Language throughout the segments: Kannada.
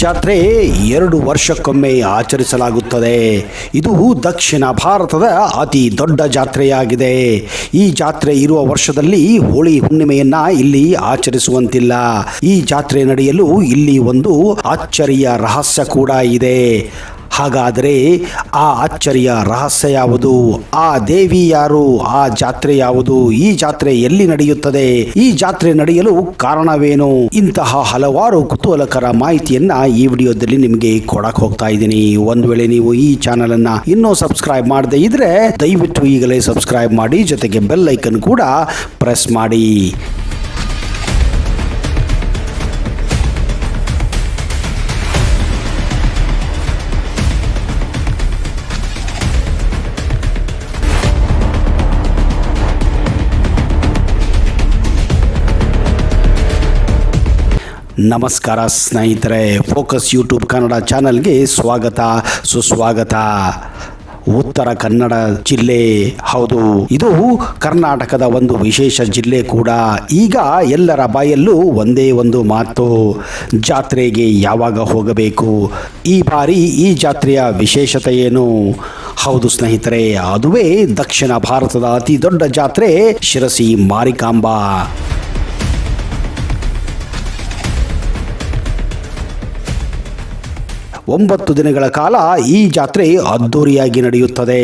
ಜಾತ್ರೆ 2 ವರ್ಷಕ್ಕೊಮ್ಮೆ ಆಚರಿಸಲಾಗುತ್ತದೆ. ಇದು ದಕ್ಷಿಣ ಭಾರತದ ಅತಿ ದೊಡ್ಡ ಜಾತ್ರೆಯಾಗಿದೆ. ಈ ಜಾತ್ರೆ ಇರುವ ವರ್ಷದಲ್ಲಿ ಹೋಳಿ ಹುಣ್ಣಿಮೆಯನ್ನ ಇಲ್ಲಿ ಆಚರಿಸುವಂತಿಲ್ಲ. ಈ ಜಾತ್ರೆ ನಡೆಯಲು ಇಲ್ಲಿ ಒಂದು ಅಚ್ಚರಿಯ ರಹಸ್ಯ ಕೂಡ ಇದೆ. ಹಾಗಾದರೆ ಆ ಅಚ್ಚರಿಯ ರಹಸ್ಯ ಯಾವುದು? ಆ ದೇವಿ ಯಾರು? ಆ ಜಾತ್ರೆ ಯಾವುದು? ಈ ಜಾತ್ರೆ ಎಲ್ಲಿ ನಡೆಯುತ್ತದೆ? ಈ ಜಾತ್ರೆ ನಡೆಯಲು ಕಾರಣವೇನು? ಇಂತಹ ಹಲವಾರು ಕುತೂಹಲಕರ ಮಾಹಿತಿಯನ್ನ ಈ ವಿಡಿಯೋದಲ್ಲಿ ನಿಮಗೆ ಕೊಡಕ್ಕೆ ಹೋಗ್ತಾ ಇದ್ದೀನಿ. ಒಂದು ವೇಳೆ ನೀವು ಈ ಚಾನೆಲ್ ಅನ್ನ ಇನ್ನೂ ಸಬ್ಸ್ಕ್ರೈಬ್ ಮಾಡದೇ ಇದ್ರೆ ದಯವಿಟ್ಟು ಈಗಲೇ ಸಬ್ಸ್ಕ್ರೈಬ್ ಮಾಡಿ, ಜೊತೆಗೆ ಬೆಲ್ ಐಕನ್ ಕೂಡ ಪ್ರೆಸ್ ಮಾಡಿ. ನಮಸ್ಕಾರ ಸ್ನೇಹಿತರೆ, ಫೋಕಸ್ ಯೂಟ್ಯೂಬ್ ಕನ್ನಡ ಚಾನಲ್ಗೆ ಸ್ವಾಗತ ಸುಸ್ವಾಗತ. ಉತ್ತರ ಕನ್ನಡ ಜಿಲ್ಲೆ, ಹೌದು, ಇದು ಕರ್ನಾಟಕದ ಒಂದು ವಿಶೇಷ ಜಿಲ್ಲೆ ಕೂಡ. ಈಗ ಎಲ್ಲರ ಬಾಯಲ್ಲೂ ಒಂದೇ ಒಂದು ಮಾತು, ಜಾತ್ರೆಗೆ ಯಾವಾಗ ಹೋಗಬೇಕು? ಈ ಬಾರಿ ಈ ಜಾತ್ರೆಯ ವಿಶೇಷತೆ ಏನು? ಹೌದು ಸ್ನೇಹಿತರೆ, ಅದುವೇ ದಕ್ಷಿಣ ಭಾರತದ ಅತಿ ದೊಡ್ಡ ಜಾತ್ರೆ ಶಿರಸಿ ಮಾರಿಕಾಂಬಾ. 9 ದಿನಗಳ ಕಾಲ ಈ ಜಾತ್ರೆ ಅದ್ದೂರಿಯಾಗಿ ನಡೆಯುತ್ತದೆ.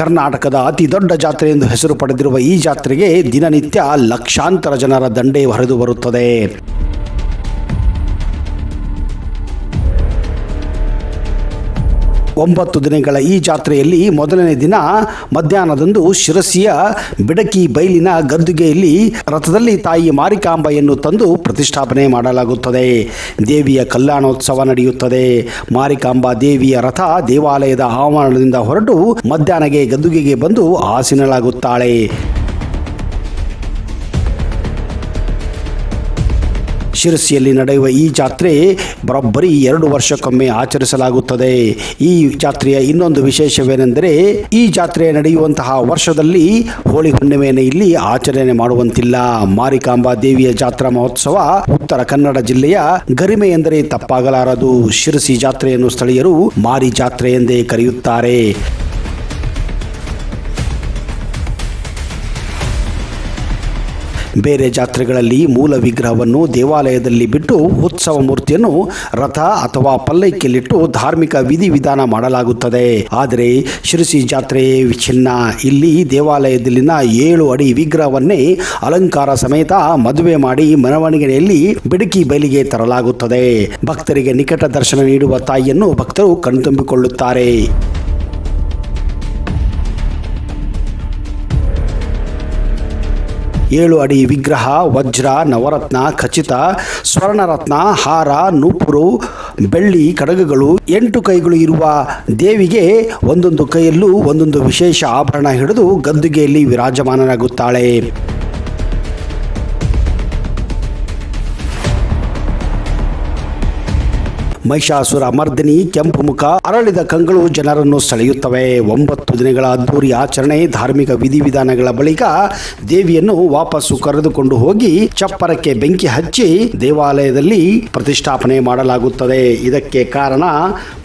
ಕರ್ನಾಟಕದ ಅತಿ ದೊಡ್ಡ ಜಾತ್ರೆ ಎಂದು ಹೆಸರು ಪಡೆದಿರುವ ಈ ಜಾತ್ರೆಗೆ ದಿನನಿತ್ಯ ಲಕ್ಷಾಂತರ ಜನರ ದಂಡೇ ಹರಿದು ಬರುತ್ತದೆ. 9 ದಿನಗಳ ಈ ಜಾತ್ರೆಯಲ್ಲಿ ಮೊದಲನೇ ದಿನ ಮಧ್ಯಾಹ್ನದಂದು ಶಿರಸಿಯ ಬಿಡಕಿ ಬೈಲಿನ ಗದ್ದುಗೆಯಲ್ಲಿ ರಥದಲ್ಲಿ ತಾಯಿ ಮಾರಿಕಾಂಬೆಯನ್ನು ತಂದು ಪ್ರತಿಷ್ಠಾಪನೆ ಮಾಡಲಾಗುತ್ತದೆ. ದೇವಿಯ ಕಲ್ಯಾಣೋತ್ಸವ ನಡೆಯುತ್ತದೆ. ಮಾರಿಕಾಂಬಾ ದೇವಿಯ ರಥ ದೇವಾಲಯದ ಆವರಣದಿಂದ ಹೊರಟು ಮಧ್ಯಾಹ್ನಕ್ಕೆ ಗದ್ದುಗೆಗೆ ಬಂದು ಆಸೀನಳಾಗುತ್ತಾಳೆ. ಶಿರಸಿಯಲ್ಲಿ ನಡೆಯುವ ಈ ಜಾತ್ರೆ ಬರೋಬ್ಬರಿ 2 ವರ್ಷಕ್ಕೊಮ್ಮೆ ಆಚರಿಸಲಾಗುತ್ತದೆ. ಈ ಜಾತ್ರೆಯ ಇನ್ನೊಂದು ವಿಶೇಷವೇನೆಂದರೆ, ಈ ಜಾತ್ರೆ ನಡೆಯುವಂತಹ ವರ್ಷದಲ್ಲಿ ಹೋಳಿ ಹುಣ್ಣಿಮೆಯನ್ನು ಇಲ್ಲಿ ಆಚರಣೆ ಮಾಡುವಂತಿಲ್ಲ. ಮಾರಿಕಾಂಬಾ ದೇವಿಯ ಜಾತ್ರಾ ಮಹೋತ್ಸವ ಉತ್ತರ ಕನ್ನಡ ಜಿಲ್ಲೆಯ ಗರಿಮೆ ಎಂದರೆ ತಪ್ಪಾಗಲಾರದು. ಶಿರಸಿ ಜಾತ್ರೆಯನ್ನು ಸ್ಥಳೀಯರು ಮಾರಿ ಜಾತ್ರೆ ಎಂದೇ ಕರೆಯುತ್ತಾರೆ. ಬೇರೆ ಜಾತ್ರೆಗಳಲ್ಲಿ ಮೂಲ ವಿಗ್ರಹವನ್ನು ದೇವಾಲಯದಲ್ಲಿ ಬಿಟ್ಟು ಉತ್ಸವ ಮೂರ್ತಿಯನ್ನು ರಥ ಅಥವಾ ಪಲ್ಲಕ್ಕಿಯಲ್ಲಿಟ್ಟು ಧಾರ್ಮಿಕ ವಿಧಿವಿಧಾನ ಮಾಡಲಾಗುತ್ತದೆ. ಆದರೆ ಶಿರಸಿ ಜಾತ್ರೆ ವಿಚ್ಛಿನ್ನ. ಇಲ್ಲಿ ದೇವಾಲಯದಲ್ಲಿನ 7 ಅಡಿ ವಿಗ್ರಹವನ್ನೇ ಅಲಂಕಾರ ಸಮೇತ ಮದುವೆ ಮಾಡಿ ಮೆರವಣಿಗೆಯಲ್ಲಿ ಬಿಡಕಿ ಬಯಲಿಗೆ ತರಲಾಗುತ್ತದೆ. ಭಕ್ತರಿಗೆ ನಿಕಟ ದರ್ಶನ ನೀಡುವ ತಾಯಿಯನ್ನು ಭಕ್ತರು ಕಣ್ತುಂಬಿಕೊಳ್ಳುತ್ತಾರೆ. 7 ಅಡಿ ವಿಗ್ರಹ ವಜ್ರ, ನವರತ್ನ, ಖಚಿತ, ಸ್ವರ್ಣರತ್ನ, ಹಾರ, ನೂಪುರು, ಬೆಳ್ಳಿ ಕಡಗಗಳು, 8 ಕೈಗಳು ಇರುವ ದೇವಿಗೆ ಒಂದೊಂದು ಕೈಯಲ್ಲೂ ಒಂದೊಂದು ವಿಶೇಷ ಆಭರಣ ಹಿಡಿದು ಗದ್ದುಗೆಯಲ್ಲಿ ವಿರಾಜಮಾನರಾಗುತ್ತಾಳೆ. ಮಹಿಷಾಸುರ ಮರ್ದಿನಿ, ಕೆಂಪು ಮುಖ, ಅರಳಿದ ಕಂಗಳು ಜನರನ್ನು ಸೆಳೆಯುತ್ತವೆ. 9 ದಿನಗಳ ಅದ್ದೂರಿ ಆಚರಣೆ, ಧಾರ್ಮಿಕ ವಿಧಿವಿಧಾನಗಳ ಬಳಿಕ ದೇವಿಯನ್ನು ವಾಪಸ್ಸು ಕರೆದುಕೊಂಡು ಹೋಗಿ ಚಪ್ಪರಕ್ಕೆ ಬೆಂಕಿ ಹಚ್ಚಿ ದೇವಾಲಯದಲ್ಲಿ ಪ್ರತಿಷ್ಠಾಪನೆ ಮಾಡಲಾಗುತ್ತದೆ. ಇದಕ್ಕೆ ಕಾರಣ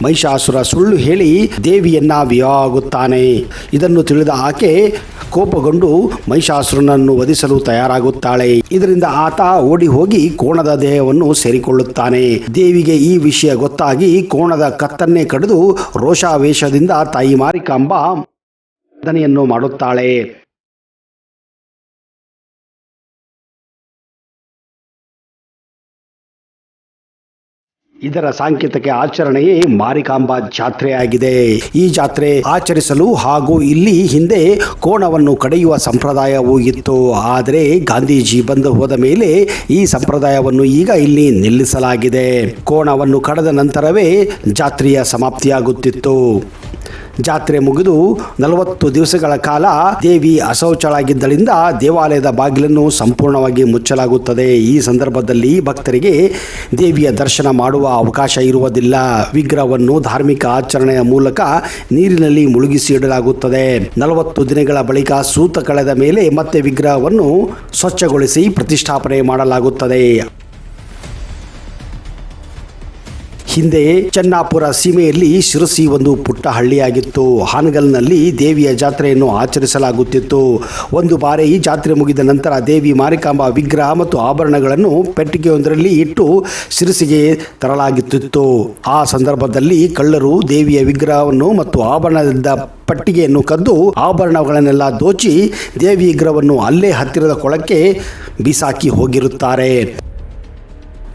ಮಹಿಷಾಸುರ ಸುಳ್ಳು ಹೇಳಿ ದೇವಿಯನ್ನ ವಿವಾಹವಾಗುತ್ತಾನೆ. ಇದನ್ನು ತಿಳಿದ ಆಕೆ ಕೋಪಗೊಂಡು ಮಹಿಷಾಸುರನನ್ನು ವಧಿಸಲು ತಯಾರಾಗುತ್ತಾಳೆ. ಇದರಿಂದ ಆತ ಓಡಿ ಹೋಗಿ ಕೋಣದ ದೇಹವನ್ನು ಸೇರಿಕೊಳ್ಳುತ್ತಾನೆ. ದೇವಿಗೆ ಈ ವಿಷಯ ಗೊತ್ತಾಗಿ ಕೋಣದ ಕತ್ತನ್ನೇ ಕಡಿದು ರೋಷಾವೇಶದಿಂದ ತಾಯಿ ಮಾರಿಕಾಂಬಾ ವಂದನೆಯನ್ನು ಮಾಡುತ್ತಾಳೆ. ಇದರ ಸಾಂಕೇತಿಕ ಆಚರಣೆಯೇ ಮಾರಿಕಾಂಬಾ ಜಾತ್ರೆಯಾಗಿದೆ. ಈ ಜಾತ್ರೆ ಆಚರಿಸಲು ಹಾಗೂ ಇಲ್ಲಿ ಹಿಂದೆ ಕೋಣವನ್ನು ಕಡಿಯುವ ಸಂಪ್ರದಾಯವೂ ಇತ್ತು. ಆದರೆ ಗಾಂಧೀಜಿ ಬಂದು ಹೋದ ಮೇಲೆ ಈ ಸಂಪ್ರದಾಯವನ್ನು ಈಗ ಇಲ್ಲಿ ನಿಲ್ಲಿಸಲಾಗಿದೆ. ಕೋಣವನ್ನು ಕಡದ ನಂತರವೇ ಜಾತ್ರೆಯ ಸಮಾಪ್ತಿಯಾಗುತ್ತಿತ್ತು. ಜಾತ್ರೆ ಮುಗಿದು 40 ದಿವಸಗಳ ಕಾಲ ದೇವಿ ಅಶೌಚಳಾಗಿದ್ದರಿಂದ ದೇವಾಲಯದ ಬಾಗಿಲನ್ನು ಸಂಪೂರ್ಣವಾಗಿ ಮುಚ್ಚಲಾಗುತ್ತದೆ. ಈ ಸಂದರ್ಭದಲ್ಲಿ ಭಕ್ತರಿಗೆ ದೇವಿಯ ದರ್ಶನ ಮಾಡುವ ಅವಕಾಶ ಇರುವುದಿಲ್ಲ. ವಿಗ್ರಹವನ್ನು ಧಾರ್ಮಿಕ ಆಚರಣೆಯ ಮೂಲಕ ನೀರಿನಲ್ಲಿ ಮುಳುಗಿಸಿ ಇಡಲಾಗುತ್ತದೆ. 40 ದಿನಗಳ ಬಳಿಕ ಸೂತ ಕಳೆದ ಮೇಲೆ ಮತ್ತೆ ವಿಗ್ರಹವನ್ನು ಸ್ವಚ್ಛಗೊಳಿಸಿ ಪ್ರತಿಷ್ಠಾಪನೆ ಮಾಡಲಾಗುತ್ತದೆ. ಹಿಂದೆ ಚೆನ್ನಾಪುರ ಸೀಮೆಯಲ್ಲಿ ಶಿರಸಿ ಒಂದು ಪುಟ್ಟ ಹಳ್ಳಿಯಾಗಿತ್ತು. ಹಾನಗಲ್ನಲ್ಲಿ ದೇವಿಯ ಜಾತ್ರೆಯನ್ನು ಆಚರಿಸಲಾಗುತ್ತಿತ್ತು. ಒಂದು ಬಾರಿ ಈ ಜಾತ್ರೆ ಮುಗಿದ ನಂತರ ದೇವಿ ಮಾರಿಕಾಂಬಾ ವಿಗ್ರಹ ಮತ್ತು ಆಭರಣಗಳನ್ನು ಪೆಟ್ಟಿಗೆಯೊಂದರಲ್ಲಿ ಇಟ್ಟು ಶಿರಸಿಗೆ ತರಲಾಗುತ್ತಿತ್ತು. ಆ ಸಂದರ್ಭದಲ್ಲಿ ಕಳ್ಳರು ದೇವಿಯ ವಿಗ್ರಹವನ್ನು ಮತ್ತು ಆಭರಣದ ಪಟ್ಟಿಗೆಯನ್ನು ಕದ್ದು ಆಭರಣಗಳನ್ನೆಲ್ಲ ದೋಚಿ ದೇವಿ ವಿಗ್ರಹವನ್ನು ಅಲ್ಲೇ ಹತ್ತಿರದ ಕೊಳಕ್ಕೆ ಬಿಸಾಕಿ ಹೋಗಿರುತ್ತಾರೆ.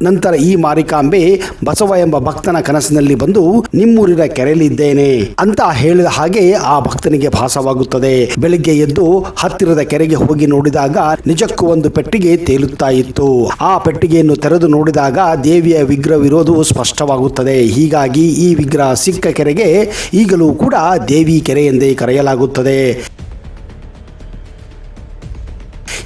ನಂತರ ಈ ಮಾರಿಕಾಂಬೆ ಬಸವ ಎಂಬ ಭಕ್ತನ ಕನಸಿನಲ್ಲಿ ಬಂದು ನಿಮ್ಮೂರಿನ ಕೆರೆಯಲ್ಲಿದ್ದೇನೆ ಅಂತ ಹೇಳಿದ ಹಾಗೆ ಆ ಭಕ್ತನಿಗೆ ಭಾಸವಾಗುತ್ತದೆ. ಬೆಳಿಗ್ಗೆ ಎದ್ದು ಹತ್ತಿರದ ಕೆರೆಗೆ ಹೋಗಿ ನೋಡಿದಾಗ ನಿಜಕ್ಕೂ ಒಂದು ಪೆಟ್ಟಿಗೆ ತೇಲುತ್ತಾ ಇತ್ತು. ಆ ಪೆಟ್ಟಿಗೆಯನ್ನು ತೆರೆದು ನೋಡಿದಾಗ ದೇವಿಯ ವಿಗ್ರಹವಿರೋದು ಸ್ಪಷ್ಟವಾಗುತ್ತದೆ. ಹೀಗಾಗಿ ಈ ವಿಗ್ರಹ ಸಿಕ್ಕ ಕೆರೆಗೆ ಈಗಲೂ ಕೂಡ ದೇವಿ ಕೆರೆ ಎಂದೇ ಕರೆಯಲಾಗುತ್ತದೆ.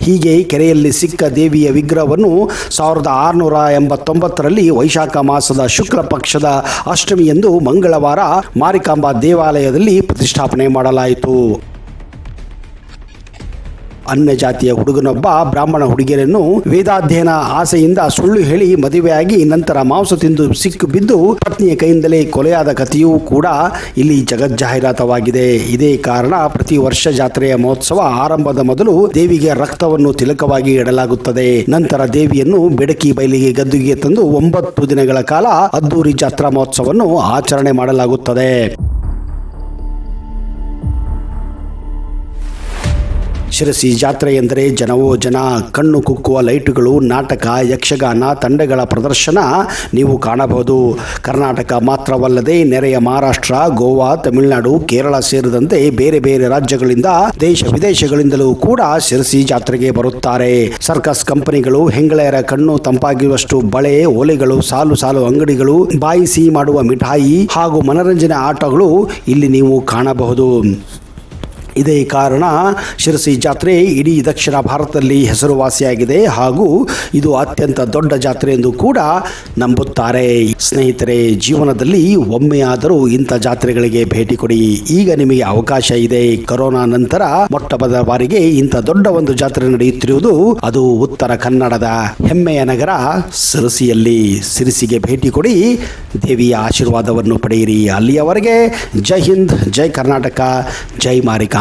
ಹೀಗೆ ಕೆರೆಯಲ್ಲಿ ಸಿಕ್ಕ ದೇವಿಯ ವಿಗ್ರಹವನ್ನು 1689ರಲ್ಲಿ ವೈಶಾಖ ಮಾಸದ ಶುಕ್ಲ ಪಕ್ಷದ ಅಷ್ಟಮಿಯಂದು ಮಂಗಳವಾರ ಮಾರಿಕಾಂಬಾ ದೇವಾಲಯದಲ್ಲಿ ಪ್ರತಿಷ್ಠಾಪನೆ ಮಾಡಲಾಯಿತು. ಅನ್ಯ ಜಾತಿಯ ಹುಡುಗನೊಬ್ಬ ಬ್ರಾಹ್ಮಣ ಹುಡುಗಿಯರನ್ನು ವೇದಾಧ್ಯಯನ ಆಸೆಯಿಂದ ಸುಳ್ಳು ಹೇಳಿ ಮದುವೆಯಾಗಿ ನಂತರ ಮಾಂಸ ತಿಂದು ಸಿಕ್ಕು ಬಿದ್ದು ಪತ್ನಿಯ ಕೈಯಿಂದಲೇ ಕೊಲೆಯಾದ ಕಥೆಯೂ ಕೂಡ ಇಲ್ಲಿ ಜಗಜ್ಜಾಹೀರಾತವಾಗಿದೆ. ಇದೇ ಕಾರಣ ಪ್ರತಿ ವರ್ಷ ಜಾತ್ರೆಯ ಮಹೋತ್ಸವ ಆರಂಭದ ಮೊದಲು ದೇವಿಗೆ ರಕ್ತವನ್ನು ತಿಲಕವಾಗಿ ಇಡಲಾಗುತ್ತದೆ. ನಂತರ ದೇವಿಯನ್ನು ಬೆಡಕಿ ಬಯಲಿಗೆ ಗದ್ದುಗೆ ತಂದು 9 ದಿನಗಳ ಕಾಲ ಅದ್ದೂರಿ ಜಾತ್ರಾ ಮಹೋತ್ಸವವನ್ನು ಆಚರಣೆ ಮಾಡಲಾಗುತ್ತದೆ. ಶಿರಸಿ ಜಾತ್ರೆ ಎಂದರೆ ಜನವೋ ಜನ, ಕಣ್ಣು ಕುಕ್ಕುವ ಲೈಟುಗಳು, ನಾಟಕ, ಯಕ್ಷಗಾನ ತಂಡಗಳ ಪ್ರದರ್ಶನ ನೀವು ಕಾಣಬಹುದು. ಕರ್ನಾಟಕ ಮಾತ್ರವಲ್ಲದೆ ನೆರೆಯ ಮಹಾರಾಷ್ಟ್ರ, ಗೋವಾ, ತಮಿಳುನಾಡು, ಕೇರಳ ಸೇರಿದಂತೆ ಬೇರೆ ಬೇರೆ ರಾಜ್ಯಗಳಿಂದ ದೇಶ ವಿದೇಶಗಳಿಂದಲೂ ಕೂಡ ಶಿರಸಿ ಜಾತ್ರೆಗೆ ಬರುತ್ತಾರೆ. ಸರ್ಕಸ್ ಕಂಪನಿಗಳು, ಹೆಂಗಳೆಯರ ಕಣ್ಣು ತಂಪಾಗಿರುವಷ್ಟು ಬಳೆ, ಓಲೆಗಳು, ಸಾಲು ಸಾಲು ಅಂಗಡಿಗಳು, ಬಾಯಿ ಸಿಹಿ ಮಾಡುವ ಮಿಠಾಯಿ ಹಾಗೂ ಮನರಂಜನೆ ಆಟಗಳು ಇಲ್ಲಿ ನೀವು ಕಾಣಬಹುದು. ಇದೇ ಕಾರಣ ಶಿರಸಿ ಜಾತ್ರೆ ಇಡೀ ದಕ್ಷಿಣ ಭಾರತದಲ್ಲಿ ಹೆಸರುವಾಸಿಯಾಗಿದೆ ಹಾಗೂ ಇದು ಅತ್ಯಂತ ದೊಡ್ಡ ಜಾತ್ರೆ ಎಂದು ಕೂಡ ನಂಬುತ್ತಾರೆ. ಸ್ನೇಹಿತರೆ, ಜೀವನದಲ್ಲಿ ಒಮ್ಮೆಯಾದರೂ ಇಂಥ ಜಾತ್ರೆಗಳಿಗೆ ಭೇಟಿ ಕೊಡಿ. ಈಗ ನಿಮಗೆ ಅವಕಾಶ ಇದೆ. ಕೊರೋನಾ ನಂತರ ಮೊಟ್ಟಮೊದಲ ಬಾರಿಗೆ ಇಂಥ ದೊಡ್ಡ ಒಂದು ಜಾತ್ರೆ ನಡೆಯುತ್ತಿರುವುದು ಅದು ಉತ್ತರ ಕನ್ನಡದ ಹೆಮ್ಮೆಯ ನಗರ ಶಿರಸಿಯಲ್ಲಿ. ಶಿರಸಿಗೆ ಭೇಟಿ ಕೊಡಿ, ದೇವಿಯ ಆಶೀರ್ವಾದವನ್ನು ಪಡೆಯಿರಿ. ಅಲ್ಲಿಯವರೆಗೆ ಜೈ ಹಿಂದ್, ಜೈ ಕರ್ನಾಟಕ, ಜೈ ಮಾರಿಕಾಂಬಾ.